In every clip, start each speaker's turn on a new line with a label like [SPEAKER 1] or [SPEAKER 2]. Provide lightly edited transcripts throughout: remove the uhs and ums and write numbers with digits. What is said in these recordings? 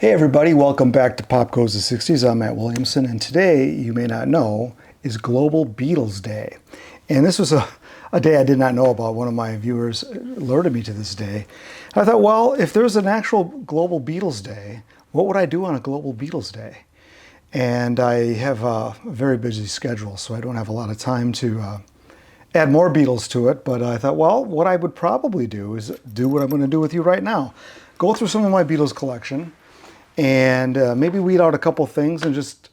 [SPEAKER 1] Hey everybody, welcome back to Pop Goes the 60s. I'm Matt Williamson, and today, you may not know, is Global Beatles Day. And this was a day I did not know about. One of my viewers alerted me to this day. I thought, well, if there's an actual Global Beatles Day, what would I do on a Global Beatles Day? And I have a very busy schedule, so I don't have a lot of time to add more Beatles to it. But I thought, well, what I would probably do is do what I'm going to do with you right now. Go through some of my Beatles collection, and maybe weed out a couple things and just,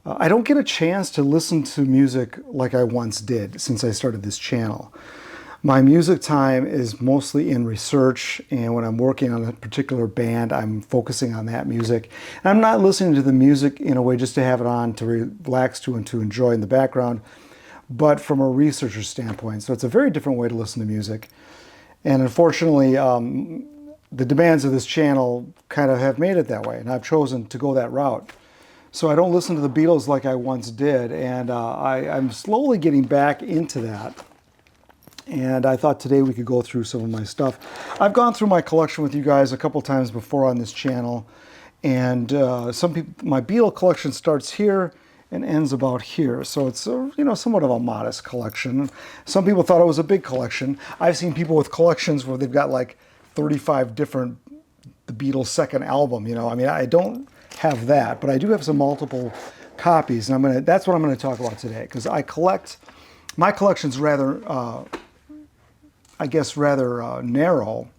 [SPEAKER 1] I don't get a chance to listen to music like I once did since I started this channel. My music time is mostly in research, and when I'm working on a particular band, I'm focusing on that music. And I'm not listening to the music in a way just to have it on to relax to and to enjoy in the background, but from a researcher standpoint. So it's a very different way to listen to music. And unfortunately, the demands of this channel kind of have made it that way, and I've chosen to go that route. So I don't listen to the Beatles like I once did, and I'm slowly getting back into that. And I thought today we could go through some of my stuff. I've gone through my collection with you guys a couple times before on this channel, and my Beatle collection starts here and ends about here. So it's somewhat of a modest collection. Some people thought it was a big collection. I've seen people with collections where they've got like 35 different the Beatles' second album. I mean, I don't have that, but I do have some multiple copies, and that's what I'm going to talk about today, because my collection's rather, I guess, rather narrow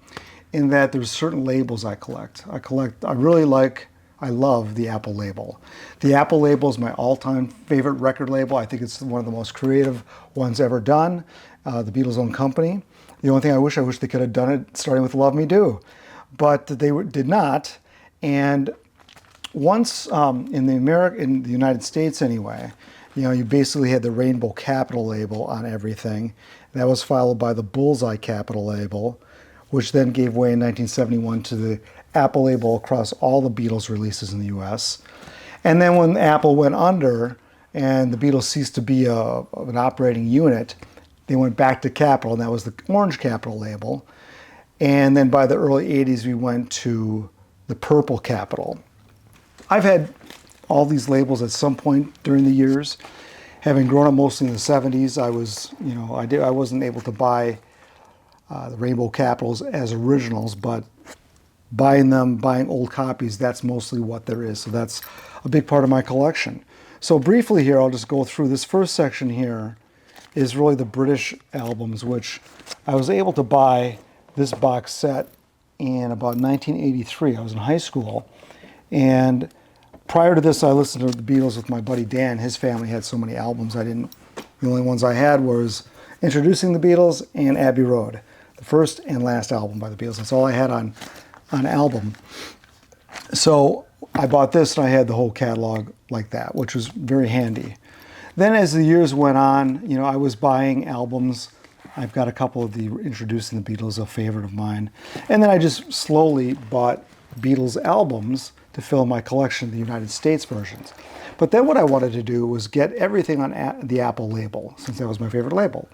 [SPEAKER 1] in that there's certain labels I collect. I love the Apple label. The Apple label is my all-time favorite record label. I think it's one of the most creative ones ever done, the Beatles' own company. The only thing I wish they could have done it starting with Love Me Do, but they did not. And once in the United States anyway, you basically had the Rainbow Capital label on everything. That was followed by the Bullseye Capital label, which then gave way in 1971 to the Apple label across all the Beatles releases in the US. And then when Apple went under and the Beatles ceased to be an operating unit, they went back to Capitol, and that was the Orange Capitol label. And then by the early 80s, we went to the Purple Capitol. I've had all these labels at some point during the years. Having grown up mostly in the 70s, I wasn't able to buy the Rainbow Capitals as originals, but buying old copies, that's mostly what there is. So that's a big part of my collection. So briefly here, I'll just go through this first section here is really the British albums, which I was able to buy this box set in about 1983. I was in high school, and prior to this, I listened to the Beatles with my buddy Dan. His family had so many albums. The only ones I had was Introducing the Beatles and Abbey Road, the first and last album by the Beatles. That's all I had on album. So I bought this, and I had the whole catalog like that, which was very handy. Then as the years went on, I was buying albums. I've got a couple of the Introducing the Beatles, a favorite of mine. And then I just slowly bought Beatles albums to fill my collection of the United States versions. But then what I wanted to do was get everything on the Apple label, since that was my favorite label.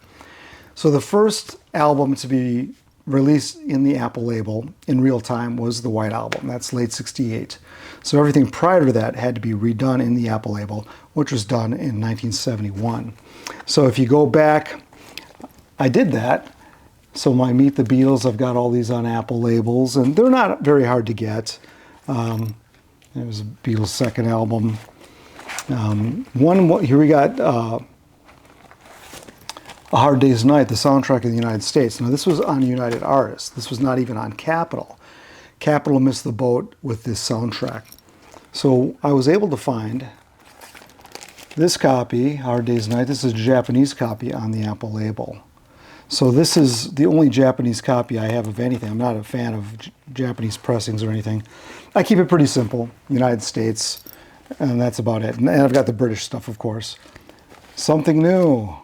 [SPEAKER 1] So the first album to be released in the Apple label in real time was the White Album. That's late 68. So everything prior to that had to be redone in the Apple label, which was done in 1971. So if you go back, I did that. So my Meet the Beatles, I've got all these on Apple labels, and they're not very hard to get. It was Beatles' second album. Here we got A Hard Day's Night, the soundtrack of the United States. Now this was on United Artists. This was not even on Capitol. Capitol missed the boat with this soundtrack. So I was able to find this copy, Hard Day's Night. This is a Japanese copy on the Apple label. So this is the only Japanese copy I have of anything. I'm not a fan of Japanese pressings or anything. I keep it pretty simple, United States, and that's about it. And I've got the British stuff, of course. Something New.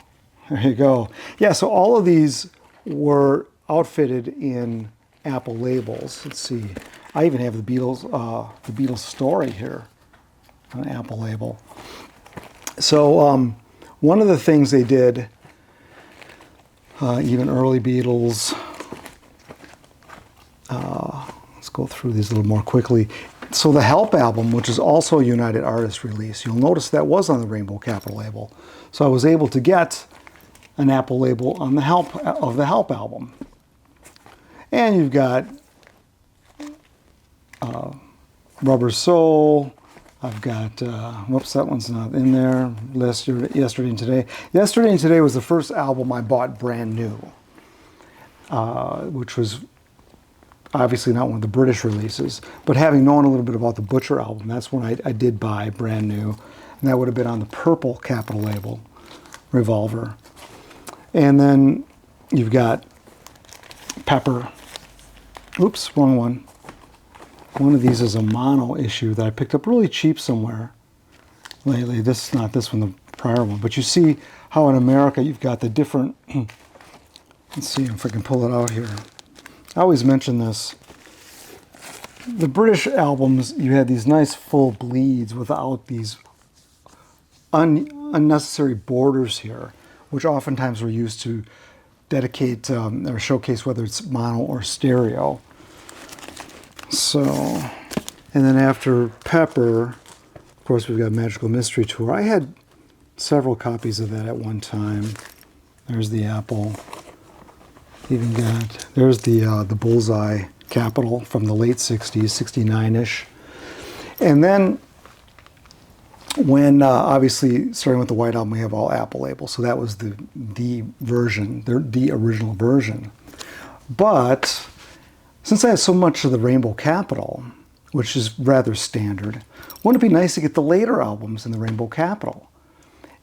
[SPEAKER 1] There you go. Yeah, so all of these were outfitted in Apple labels. Let's see. I even have the Beatles story here on an Apple label. So one of the things they did, even early Beatles, let's go through these a little more quickly. So the Help album, which is also a United Artists release, you'll notice that was on the Rainbow Capital label. So I was able to get an Apple label on the Help album. And you've got Rubber Soul. I've got, whoops, that one's not in there. Yesterday and Today. Yesterday and Today was the first album I bought brand new, which was obviously not one of the British releases, but having known a little bit about the Butcher album, that's when I did buy brand new, and that would have been on the Purple Capital label, Revolver. And then you've got Pepper. Oops, wrong one. One of these is a mono issue that I picked up really cheap somewhere lately. This is not this one, the prior one, but you see how in America you've got the different, let's see if I can pull it out here. I always mention this. The British albums, you had these nice full bleeds without these unnecessary borders here, which oftentimes were used to dedicate or showcase whether it's mono or stereo. So, and then after Pepper, of course, we've got Magical Mystery Tour. I had several copies of that at one time. There's the Apple. Even got, there's the Bullseye Capital from the late 60s, 69-ish. And then when, obviously, starting with the White Album, we have all Apple labels. So that was the version, the original version. But since I have so much of the Rainbow Capital, which is rather standard, wouldn't it be nice to get the later albums in the Rainbow Capital?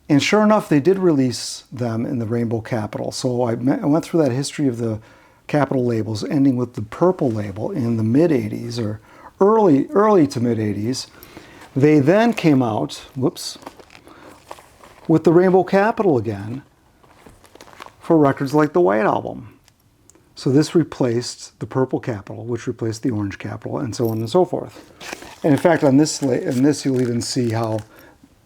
[SPEAKER 1] And sure enough, they did release them in the Rainbow Capital. So I went through that history of the Capital labels, ending with the Purple label in the mid-'80s, or early to mid-'80s. They then came out, whoops, with the Rainbow Capital again for records like the White Album. So this replaced the Purple Capital, which replaced the Orange Capital, and so on and so forth. And in fact, on this you'll even see how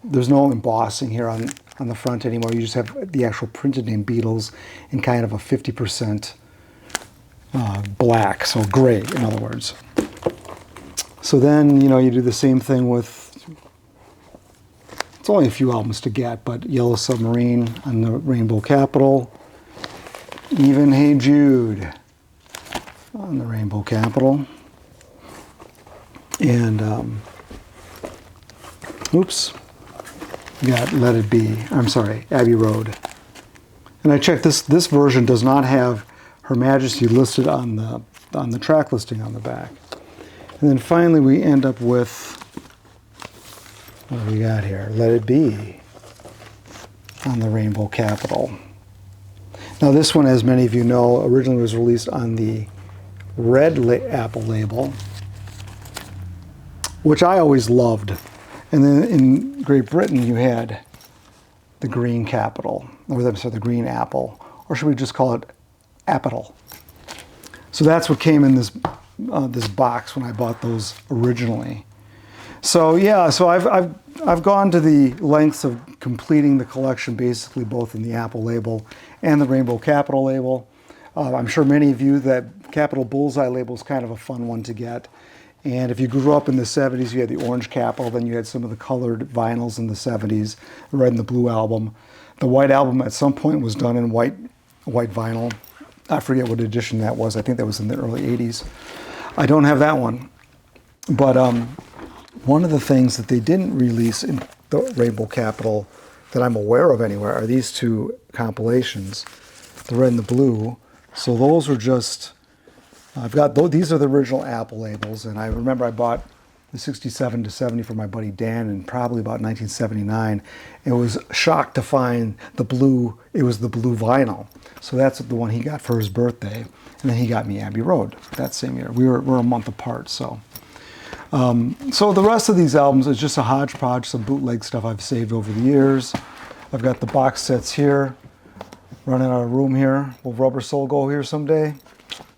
[SPEAKER 1] there's no embossing here on the front anymore. You just have the actual printed name Beatles in kind of a 50% black, so gray, in other words. So then, you do the same thing with, it's only a few albums to get, but Yellow Submarine on the Rainbow Capital, even Hey Jude on the Rainbow Capital, and, oops, got Let It Be, I'm sorry, Abbey Road. And I checked, this version does not have Her Majesty listed on the track listing on the back. And then finally we end up with, what do we got here? Let It Be on the Rainbow Capital. Now this one, as many of you know, originally was released on the red Apple label, which I always loved. And then in Great Britain, you had the green Capital, or the green Apple, or should we just call it Apple? So that's what came in this box when I bought those originally. So yeah, so I've gone to the lengths of completing the collection, basically both in the Apple label and the Rainbow Capital label. I'm sure many of you, that Capital Bullseye label is kind of a fun one to get. And if you grew up in the 70s, you had the Orange Capital, then you had some of the colored vinyls in the 70s, the Red and the Blue album. The White album at some point was done in white vinyl. I forget what edition that was. I think that was in the early 80s. I don't have that one. But one of the things that they didn't release in the Rainbow Capital that I'm aware of anywhere are these two compilations, the Red and the Blue. So those are just, I've got, these are the original Apple labels, and I remember I bought the 67 to 70 for my buddy Dan in probably about 1979. It was shocked to find the blue, it was the blue vinyl. So that's the one he got for his birthday. And then he got me Abbey Road that same year. We're a month apart, so. So the rest of these albums is just a hodgepodge, some bootleg stuff I've saved over the years. I've got the box sets here, running out of room here. Will Rubber Soul go here someday?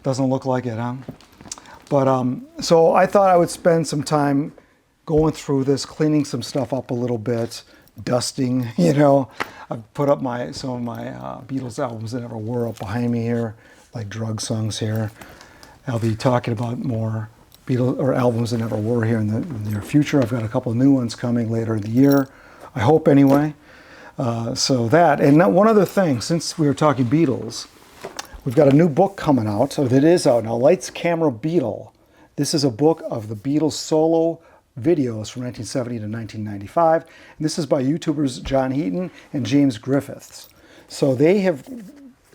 [SPEAKER 1] Doesn't look like it, huh? But so I thought I would spend some time going through this, cleaning some stuff up a little bit, dusting, I've put up some of my Beatles albums that never were up behind me here, like Drug Songs here. I'll be talking about more Beatles or albums that never were here in the near future. I've got a couple of new ones coming later in the year, I hope anyway. So that, and now one other thing, since we were talking Beatles, we've got a new book coming out, so that is out now, Lights, Camera, Beatle. This is a book of the Beatles solo videos from 1970 to 1995. And this is by YouTubers John Heaton and James Griffiths. So they have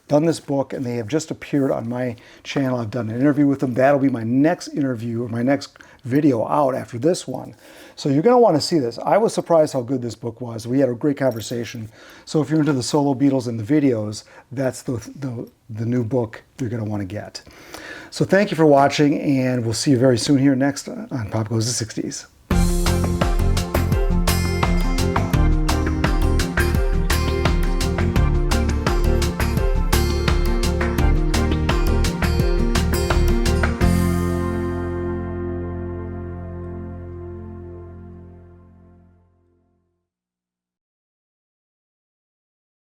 [SPEAKER 1] done this book and they have just appeared on my channel. I've done an interview with them. That'll be my next interview or my next video out after this one. So you're going to want to see this. I was surprised how good this book was. We had a great conversation. So if you're into the solo Beatles and the videos, that's the new book you're going to want to get. So thank you for watching, and we'll see you very soon here next on Pop Goes the 60s.